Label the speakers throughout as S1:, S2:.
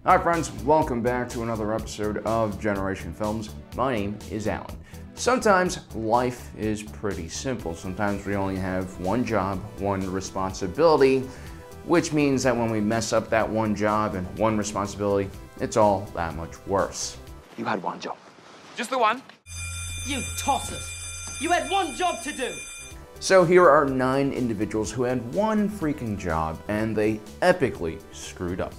S1: Hi friends, welcome back to another episode of Generation Films. My name is Alan. Sometimes life is pretty simple. Sometimes we only have one job, one responsibility, which means that when we mess up that one job and one responsibility, it's all that much worse.
S2: You had one job.
S3: Just the one?
S4: You tossers! You had one job to do!
S1: So here are 9 individuals who had one freaking job and they epically screwed up.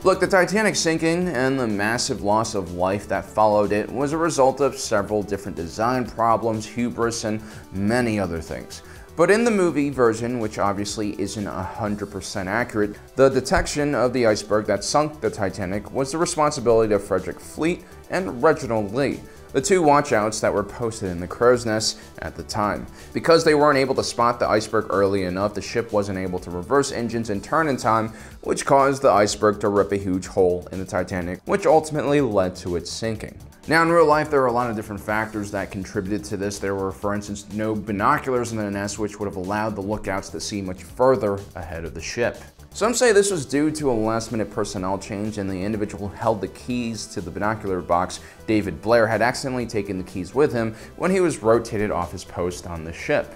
S1: Look, the Titanic sinking and the massive loss of life that followed it was a result of several different design problems, hubris, and many other things. But in the movie version, which obviously isn't 100% accurate, the detection of the iceberg that sunk the Titanic was the responsibility of Frederick Fleet and Reginald Lee, the 2 watchouts that were posted in the crow's nest at the time. Because they weren't able to spot the iceberg early enough, the ship wasn't able to reverse engines and turn in time, which caused the iceberg to rip a huge hole in the Titanic, which ultimately led to its sinking. Now, in real life, there are a lot of different factors that contributed to this. There were, for instance, no binoculars in the nest, which would have allowed the lookouts to see much further ahead of the ship. Some say this was due to a last-minute personnel change, and the individual who held the keys to the binocular box, David Blair, had accidentally taken the keys with him when he was rotated off his post on the ship.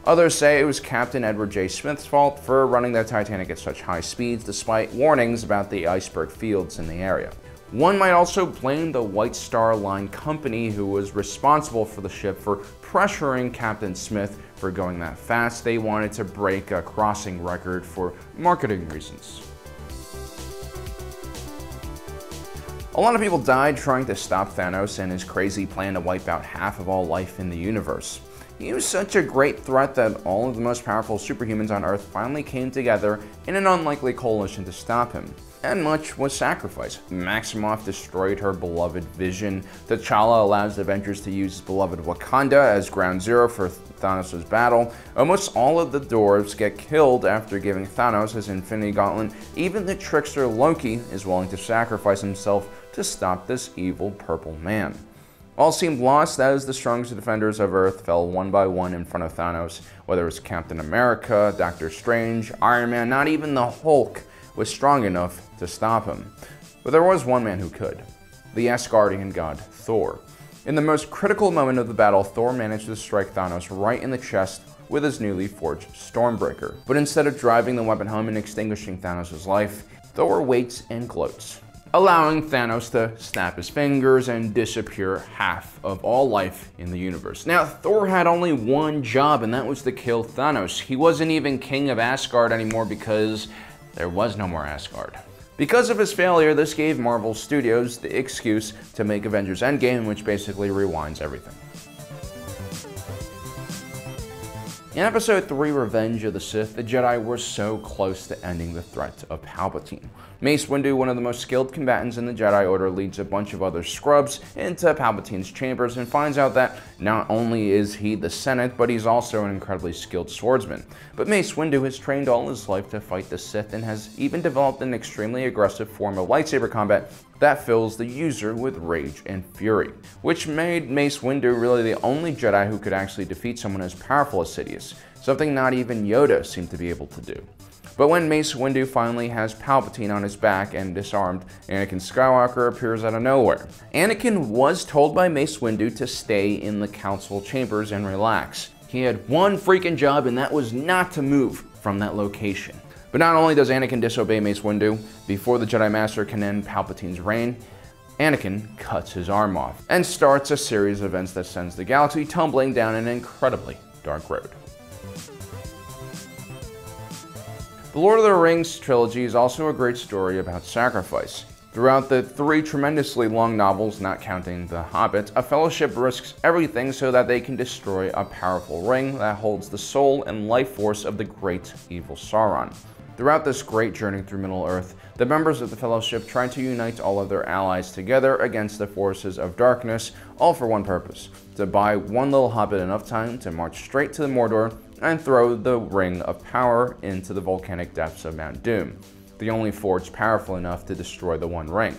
S1: Others say it was Captain Edward J. Smith's fault for running the Titanic at such high speeds despite warnings about the iceberg fields in the area. One might also blame the White Star Line company, who was responsible for the ship, for pressuring Captain Smith for going that fast. They wanted to break a crossing record for marketing reasons. A lot of people died trying to stop Thanos and his crazy plan to wipe out half of all life in the universe. He was such a great threat that all of the most powerful superhumans on Earth finally came together in an unlikely coalition to stop him. And much was sacrificed. Maximoff destroyed her beloved Vision. T'Challa allows the Avengers to use his beloved Wakanda as ground zero for Thanos' battle. Almost all of the dwarves get killed after giving Thanos his Infinity Gauntlet. Even the trickster Loki is willing to sacrifice himself to stop this evil purple man. All seemed lost as the strongest defenders of Earth fell one by one in front of Thanos. Whether it was Captain America, Doctor Strange, Iron Man, not even the Hulk was strong enough to stop him. But there was one man who could: the Asgardian god Thor. In the most critical moment of the battle, Thor managed to strike Thanos right in the chest with his newly forged Stormbreaker. But instead of driving the weapon home and extinguishing Thanos' life, Thor waits and gloats, allowing Thanos to snap his fingers and disappear half of all life in the universe. Now, Thor had only one job, and that was to kill Thanos. He wasn't even king of Asgard anymore because there was no more Asgard. Because of his failure, this gave Marvel Studios the excuse to make Avengers Endgame, which basically rewinds everything. In Episode 3, Revenge of the Sith, the Jedi were so close to ending the threat of Palpatine. Mace Windu, one of the most skilled combatants in the Jedi Order, leads a bunch of other scrubs into Palpatine's chambers and finds out that not only is he the Senate, but he's also an incredibly skilled swordsman. But Mace Windu has trained all his life to fight the Sith and has even developed an extremely aggressive form of lightsaber combat that fills the user with rage and fury, which made Mace Windu really the only Jedi who could actually defeat someone as powerful as Sidious, something not even Yoda seemed to be able to do. But when Mace Windu finally has Palpatine on his back and disarmed, Anakin Skywalker appears out of nowhere. Anakin was told by Mace Windu to stay in the council chambers and relax. He had one freaking job, and that was not to move from that location. But not only does Anakin disobey Mace Windu, before the Jedi Master can end Palpatine's reign, Anakin cuts his arm off and starts a series of events that sends the galaxy tumbling down an incredibly dark road. The Lord of the Rings trilogy is also a great story about sacrifice. Throughout the 3 tremendously long novels, not counting The Hobbit, a fellowship risks everything so that they can destroy a powerful ring that holds the soul and life force of the great evil Sauron. Throughout this great journey through Middle-earth, the members of the Fellowship try to unite all of their allies together against the forces of darkness, all for one purpose: to buy one little hobbit enough time to march straight to the Mordor and throw the Ring of Power into the volcanic depths of Mount Doom, the only forge powerful enough to destroy the One Ring.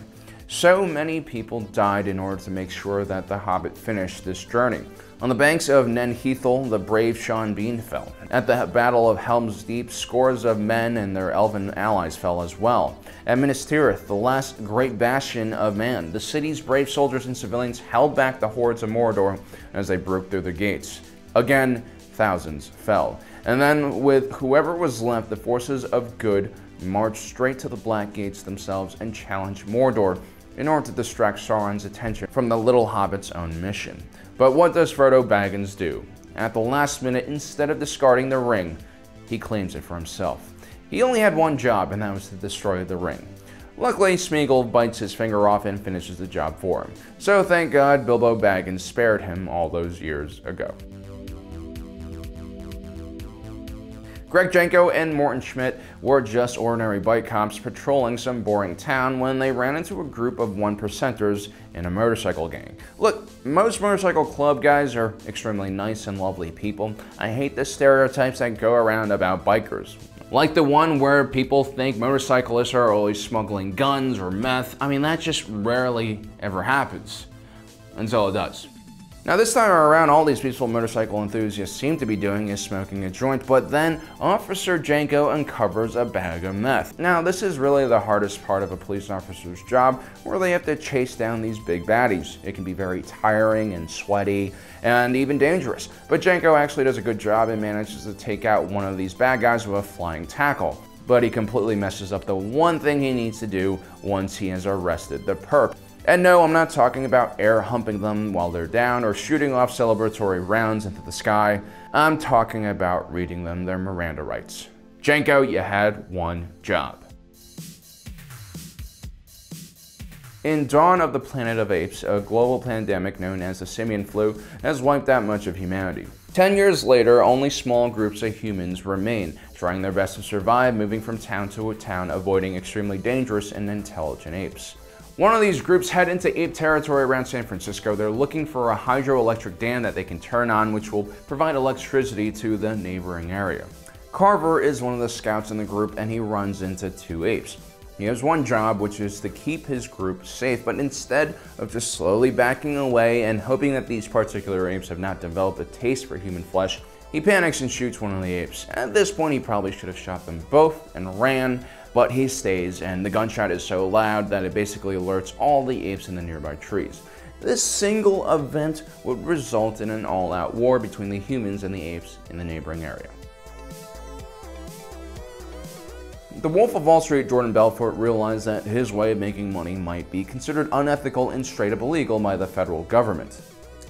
S1: So many people died in order to make sure that the Hobbit finished this journey. On the banks of Nen Hethel, the brave Sean Bean fell. At the Battle of Helm's Deep, scores of men and their elven allies fell as well. At Minas Tirith, the last great bastion of man, the city's brave soldiers and civilians held back the hordes of Mordor as they broke through the gates. Again, thousands fell. And then, with whoever was left, the forces of good marched straight to the Black Gates themselves and challenged Mordor in order to distract Sauron's attention from the little hobbit's own mission. But what does Frodo Baggins do? At the last minute, instead of discarding the ring, he claims it for himself. He only had one job, and that was to destroy the ring. Luckily, Smeagol bites his finger off and finishes the job for him. So thank God Bilbo Baggins spared him all those years ago. Greg Janko and Morton Schmidt were just ordinary bike cops patrolling some boring town when they ran into a group of one-percenters in a motorcycle gang. Look, most motorcycle club guys are extremely nice and lovely people. I hate the stereotypes that go around about bikers. Like the one where people think motorcyclists are always smuggling guns or meth. I mean, that just rarely ever happens. Until it does. Now this time around, all these peaceful motorcycle enthusiasts seem to be doing is smoking a joint, but then Officer Janko uncovers a bag of meth. Now this is really the hardest part of a police officer's job, where they have to chase down these big baddies. It can be very tiring and sweaty and even dangerous, but Janko actually does a good job and manages to take out one of these bad guys with a flying tackle. But he completely messes up the one thing he needs to do once he has arrested the perp. And no, I'm not talking about air humping them while they're down or shooting off celebratory rounds into the sky. I'm talking about reading them their Miranda rights. Janko, you had one job. In Dawn of the Planet of Apes, a global pandemic known as the simian flu has wiped out much of humanity. 10 years later, only small groups of humans remain, trying their best to survive, moving from town to town, avoiding extremely dangerous and intelligent apes. One of these groups head into ape territory around San Francisco. They're looking for a hydroelectric dam that they can turn on, which will provide electricity to the neighboring area. Carver is one of the scouts in the group, and he runs into two apes. He has one job, which is to keep his group safe, but instead of just slowly backing away and hoping that these particular apes have not developed a taste for human flesh, he panics and shoots one of the apes. At this point, he probably should have shot them both and ran, but he stays, and the gunshot is so loud that it basically alerts all the apes in the nearby trees. This single event would result in an all-out war between the humans and the apes in the neighboring area. The Wolf of Wall Street, Jordan Belfort, realized that his way of making money might be considered unethical and straight-up illegal by the federal government.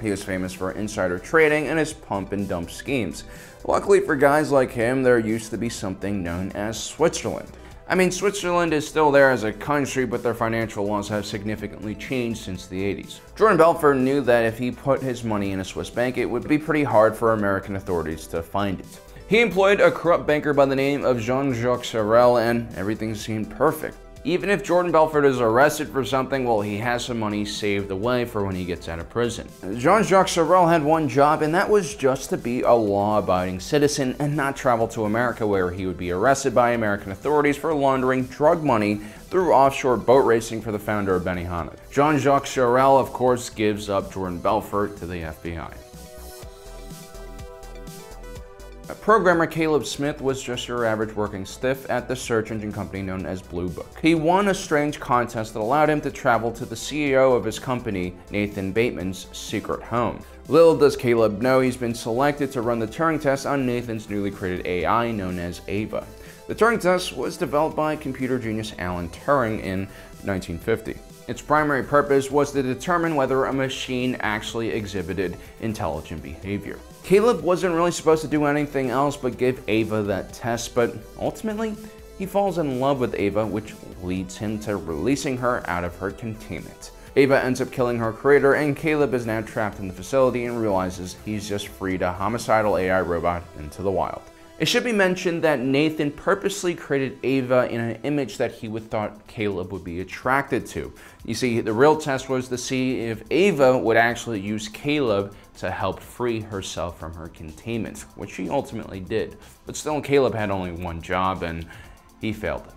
S1: He was famous for insider trading and his pump and dump schemes. Luckily for guys like him, there used to be something known as Switzerland. I mean, Switzerland is still there as a country, but their financial laws have significantly changed since the 80s. Jordan Belfort knew that if he put his money in a Swiss bank, it would be pretty hard for American authorities to find it. He employed a corrupt banker by the name of Jean-Jacques Sorel, and everything seemed perfect. Even if Jordan Belfort is arrested for something, well, he has some money saved away for when he gets out of prison. Jean-Jacques Sorel had one job, and that was just to be a law-abiding citizen and not travel to America, where he would be arrested by American authorities for laundering drug money through offshore boat racing for the founder of Benihana. Jean-Jacques Sorel, of course, gives up Jordan Belfort to the FBI. Programmer Caleb Smith was just your average working stiff at the search engine company known as Blue Book. He won a strange contest that allowed him to travel to the CEO of his company, Nathan Bateman's secret home. Little does Caleb know he's been selected to run the Turing test on Nathan's newly created AI known as Ava. The Turing test was developed by computer genius Alan Turing in 1950. Its primary purpose was to determine whether a machine actually exhibited intelligent behavior. Caleb wasn't really supposed to do anything else but give Ava that test, but ultimately, he falls in love with Ava, which leads him to releasing her out of her containment. Ava ends up killing her creator, and Caleb is now trapped in the facility and realizes he's just freed a homicidal AI robot into the wild. It should be mentioned that Nathan purposely created Ava in an image that he would thought Caleb would be attracted to. You see, the real test was to see if Ava would actually use Caleb to help free herself from her containment, which she ultimately did. But still, Caleb had only one job, and he failed.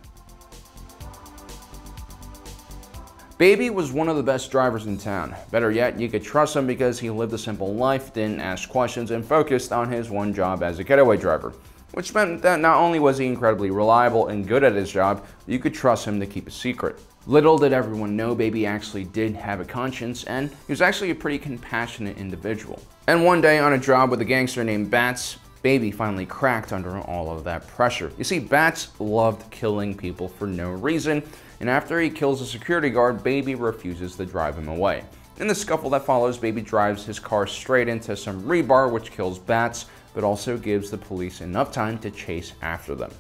S1: Baby was one of the best drivers in town. Better yet, you could trust him because he lived a simple life, didn't ask questions, and focused on his one job as a getaway driver. Which meant that not only was he incredibly reliable and good at his job, you could trust him to keep a secret. Little did everyone know Baby actually did have a conscience, and he was actually a pretty compassionate individual. And one day on a job with a gangster named Bats, Baby finally cracked under all of that pressure. You see, Bats loved killing people for no reason, and after he kills a security guard, Baby refuses to drive him away. In the scuffle that follows, Baby drives his car straight into some rebar, which kills Bats, but also gives the police enough time to chase after them.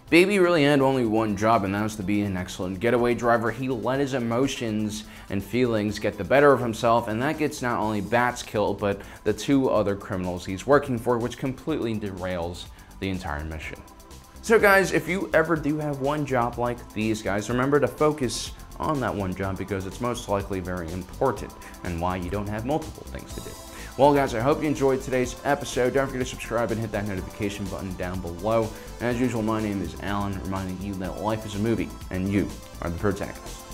S1: Baby really had only one job, and that was to be an excellent getaway driver. He let his emotions and feelings get the better of himself, and that gets not only Bats killed, but the two other criminals he's working for, which completely derails the entire mission. So guys, if you ever do have one job like these guys, remember to focus on that one job because it's most likely very important and why you don't have multiple things to do. Well guys, I hope you enjoyed today's episode. Don't forget to subscribe and hit that notification button down below. And as usual, my name is Alan, reminding you that life is a movie and you are the protagonist.